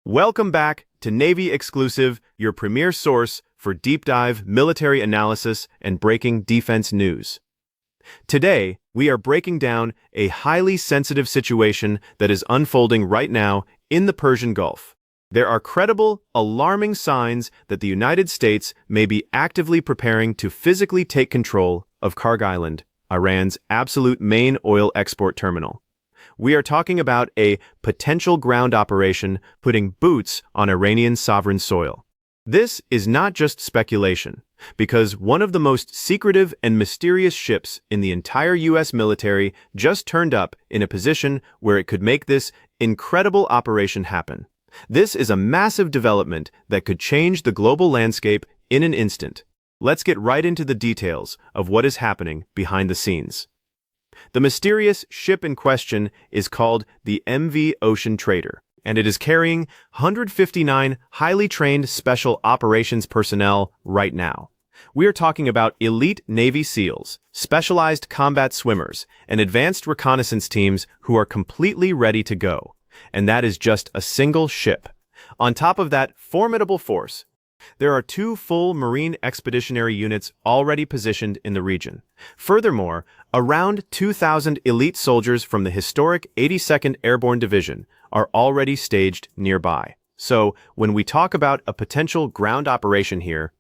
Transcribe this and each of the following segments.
Welcome back to Navy Exclusive, your premier source for deep dive military analysis and breaking defense news. Today, we are breaking down a highly sensitive situation that is unfolding right now in the Persian Gulf. There are credible, alarming signs that the United States may be actively preparing to physically take control of Kharg Island, Iran's absolute main oil export terminal. We are talking about a potential ground operation putting boots on Iranian sovereign soil. This is not just speculation, because one of the most secretive and mysterious ships in the entire U.S. military just turned up in a position where it could make this incredible operation happen. This is a massive development that could change the global landscape in an instant. Let's get right into the details of what is happening behind the scenes. The mysterious ship in question is called the MV Ocean Trader, and it is carrying 159 highly trained special operations personnel right now. We are talking about elite Navy SEALs, specialized combat swimmers, and advanced reconnaissance teams who are completely ready to go. And that is just a single ship. On top of that formidable force, there are 2 full Marine Expeditionary Units already positioned in the region. Furthermore, around 2,000 elite soldiers from the historic 82nd Airborne Division are already staged nearby. So, when we talk about a potential ground operation here,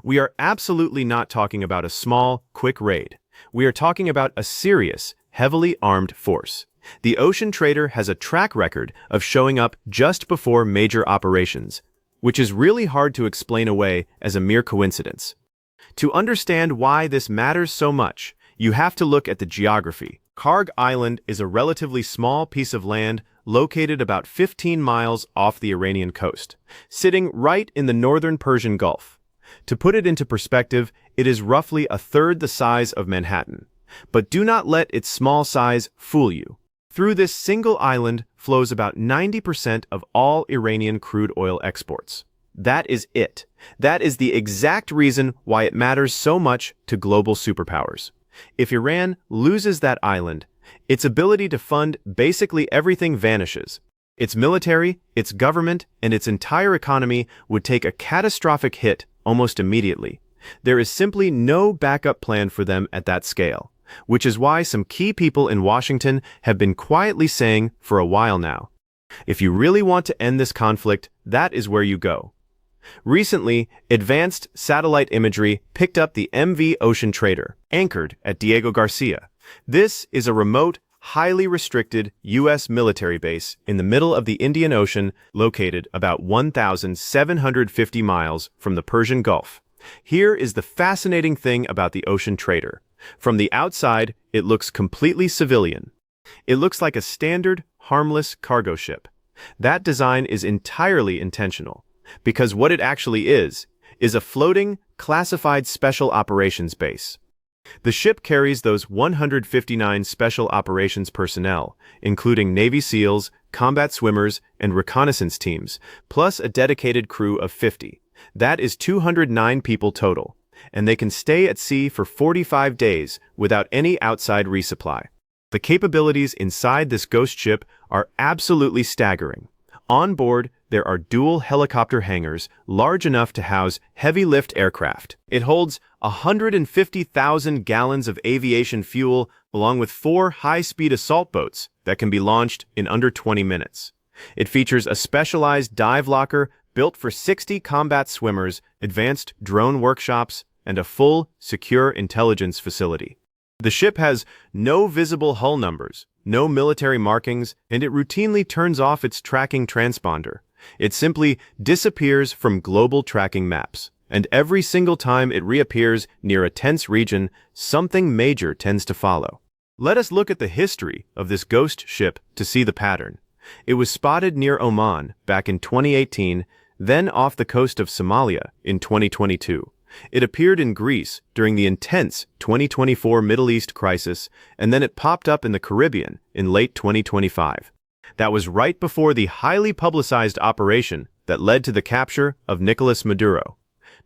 we are absolutely not talking about a small, quick raid. We are talking about a serious, heavily armed force. The Ocean Trader has a track record of showing up just before major operations, which is really hard to explain away as a mere coincidence. To understand why this matters so much, you have to look at the geography. Kharg Island is a relatively small piece of land located about 15 miles off the Iranian coast, sitting right in the northern Persian Gulf. To put it into perspective, it is roughly a third the size of Manhattan. But do not let its small size fool you. Through this single island flows about 90% of all Iranian crude oil exports. That is it. That is the exact reason why it matters so much to global superpowers. If Iran loses that island, its ability to fund basically everything vanishes. Its military, its government, and its entire economy would take a catastrophic hit almost immediately. There is simply no backup plan for them at that scale, which is why some key people in Washington have been quietly saying for a while now, if you really want to end this conflict, that is where you go. Recently, advanced satellite imagery picked up the MV Ocean Trader, anchored at Diego Garcia. This is a remote, highly restricted U.S. military base in the middle of the Indian Ocean, located about 1,750 miles from the Persian Gulf. Here is the fascinating thing about the Ocean Trader. From the outside, it looks completely civilian. It looks like a standard, harmless cargo ship. That design is entirely intentional, because what it actually is a floating, classified special operations base. The ship carries those 159 special operations personnel, including Navy SEALs, combat swimmers, and reconnaissance teams, plus a dedicated crew of 50. That is 209 people total, and they can stay at sea for 45 days without any outside resupply. The capabilities inside this ghost ship are absolutely staggering. On board, there are dual helicopter hangars large enough to house heavy-lift aircraft. It holds 150,000 gallons of aviation fuel, along with 4 high-speed assault boats that can be launched in under 20 minutes. It features a specialized dive locker built for 60 combat swimmers, advanced drone workshops, and a full, secure intelligence facility. The ship has no visible hull numbers, no military markings, and it routinely turns off its tracking transponder. It simply disappears from global tracking maps, and every single time it reappears near a tense region, something major tends to follow. Let us look at the history of this ghost ship to see the pattern. It was spotted near Oman back in 2018, then off the coast of Somalia in 2022. It appeared in Greece during the intense 2024 Middle East crisis, and then it popped up in the Caribbean in late 2025. That was right before the highly publicized operation that led to the capture of Nicolas Maduro.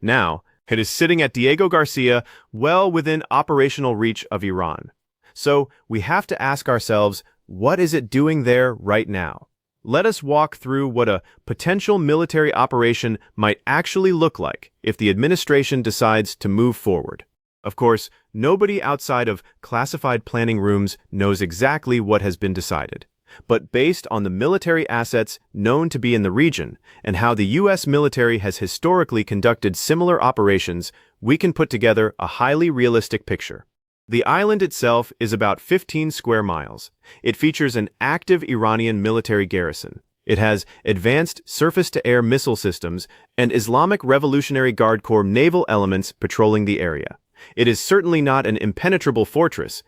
Now, it is sitting at Diego Garcia, well within operational reach of Iran. So, we have to ask ourselves, what is it doing there right now? let us walk through what a potential military operation might actually look like if the administration decides to move forward. Of course, nobody outside of classified planning rooms knows exactly what has been decided. But based on the military assets known to be in the region and how the U.S. military has historically conducted similar operations, we can put together a highly realistic picture. The island itself is about 15 square miles. It features an active Iranian military garrison. It has advanced surface-to-air missile systems and Islamic Revolutionary Guard Corps naval elements patrolling the area. It is certainly not an impenetrable fortress,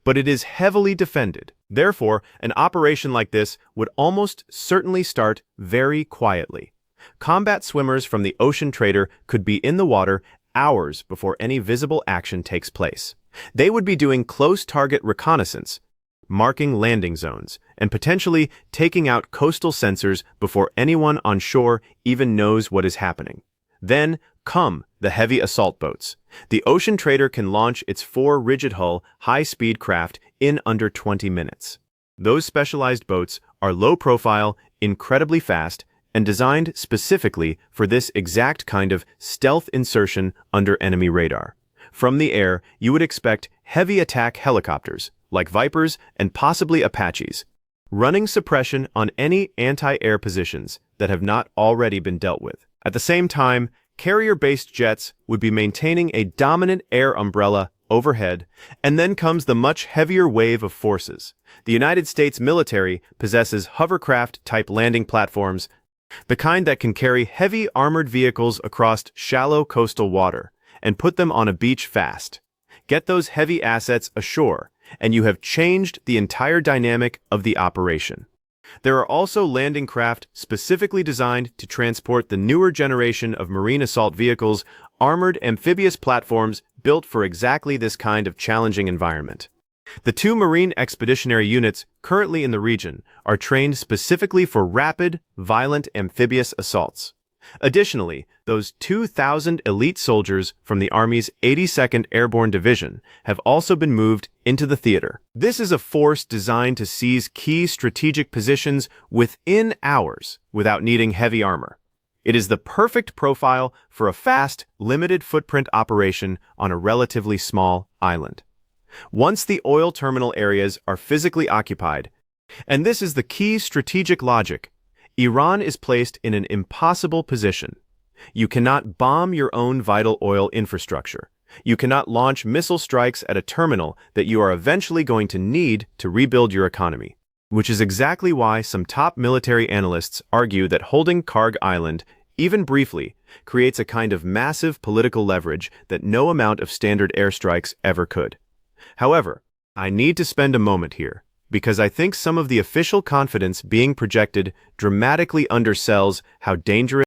but it is heavily defended. Therefore, an operation like this would almost certainly start very quietly. Combat swimmers from the Ocean Trader could be in the water hours before any visible action takes place. They would be doing close target reconnaissance, marking landing zones, and potentially taking out coastal sensors before anyone on shore even knows what is happening. Then come the heavy assault boats. The Ocean Trader can launch its 4 rigid-hull, high-speed craft in under 20 minutes. Those specialized boats are low-profile, incredibly fast, and designed specifically for this exact kind of stealth insertion under enemy radar. From the air, you would expect heavy attack helicopters, like Vipers and possibly Apaches, running suppression on any anti-air positions that have not already been dealt with. At the same time, carrier-based jets would be maintaining a dominant air umbrella overhead, and then comes the much heavier wave of forces. The United States military possesses hovercraft-type landing platforms, the kind that can carry heavy armored vehicles across shallow coastal water and put them on a beach fast. Get those heavy assets ashore, and you have changed the entire dynamic of the operation. There are also landing craft specifically designed to transport the newer generation of marine assault vehicles, armored amphibious platforms built for exactly this kind of challenging environment. The 2 Marine Expeditionary Units currently in the region are trained specifically for rapid, violent amphibious assaults. Additionally, those 2,000 elite soldiers from the Army's 82nd Airborne Division have also been moved into the theater. This is a force designed to seize key strategic positions within hours without needing heavy armor. It is the perfect profile for a fast, limited-footprint operation on a relatively small island. Once the oil terminal areas are physically occupied, and this is the key strategic logic, Iran is placed in an impossible position. You cannot bomb your own vital oil infrastructure. You cannot launch missile strikes at a terminal that you are eventually going to need to rebuild your economy, which is exactly why some top military analysts argue that holding Kharg Island, even briefly, creates a kind of massive political leverage that no amount of standard airstrikes ever could. However, I need to spend a moment here, because I think some of the official confidence being projected dramatically undersells how dangerous